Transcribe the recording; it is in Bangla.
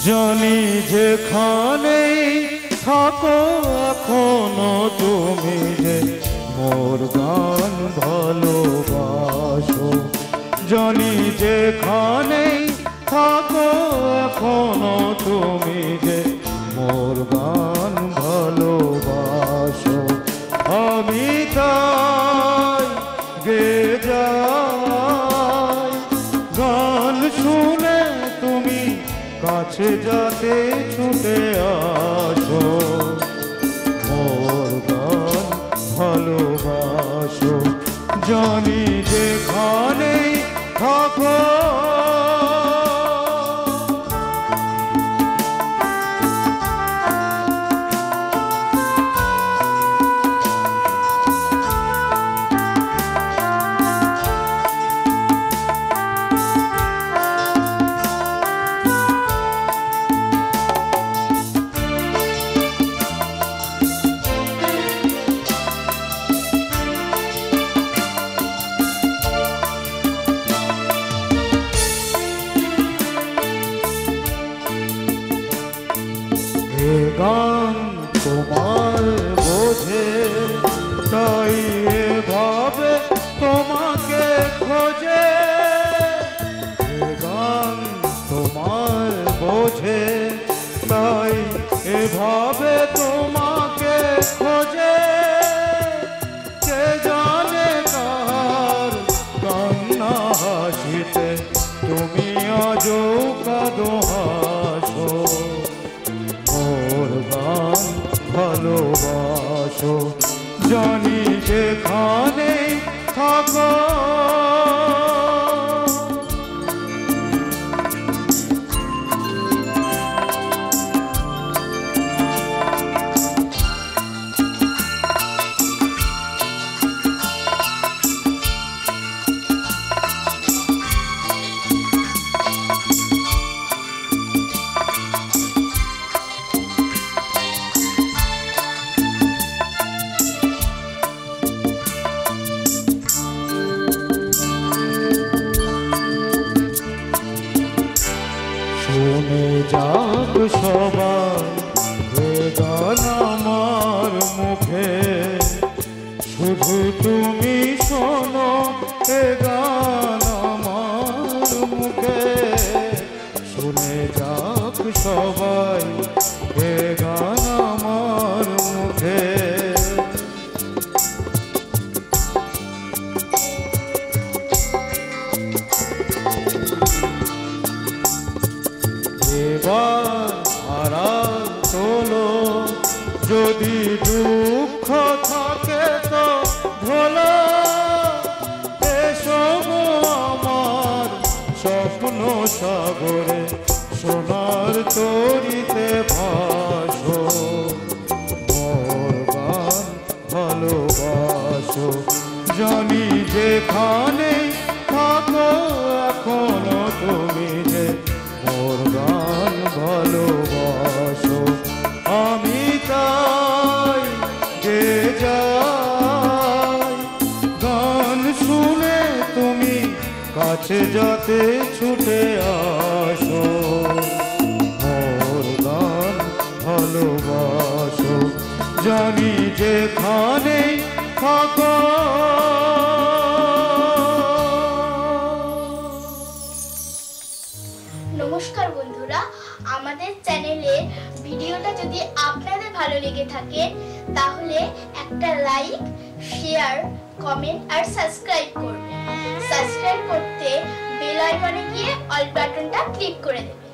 জানি যেখানেই থাকো এখনো তুমি যে মোর গান ভালোবাসো। জানি যেখানেই থাকো এখনো তুমি যে মোর গান ভালোবাসো। আমি তাই গে যাই গান শুনে তুমি কাছে যাতে ছুটে আসো। মোর গান ভালোবাসো। জানি যেখানেই থাকো গান তোমার বোঝে তাই এভাবে তোমাকে খোঁজে। গান তোমার বোঝে তাই এভাবে তোমাকে খোঁজে। কে জানে কার কান্না হাসিতে তুমি আজও কাঁদো হাসো। মোর গান ভালোবাসো। জানি যেখানেই থাকো শুনে যাক সবাই এ গান আমার মুখে। শুধু তুমি শোনো এ গান আমার মুখে। শুনে যাক সবাই এ গান আমার মুখে। এবার আড়াল তোলো যদি দুঃখ থাকে তো ভোলো। এসো আমার স্বপ্ন সাগরে সোনার তরিতে ভাসো। মোর গান ভালোবাসো। জানি যেখানেই থাকো এখনো তুমি যে মোর গান ভালোবাসো। আমি তাই গে যাই গান শুনে তুমি কাছে যাতে ছুটে আসো। মোর গান ভালোবাসো। জানি যেখানেই থাকো নমস্কার বন্ধুরা, আমাদের চ্যানেলের ভিডিওটা যদি আপনাদের ভালো লেগে থাকে তাহলে একটা লাইক, শেয়ার, কমেন্ট আর সাবস্ক্রাইব করবেন। সাবস্ক্রাইব করতে বেল আইকনে গিয়ে অল বাটনটা ক্লিক করে দেবেন।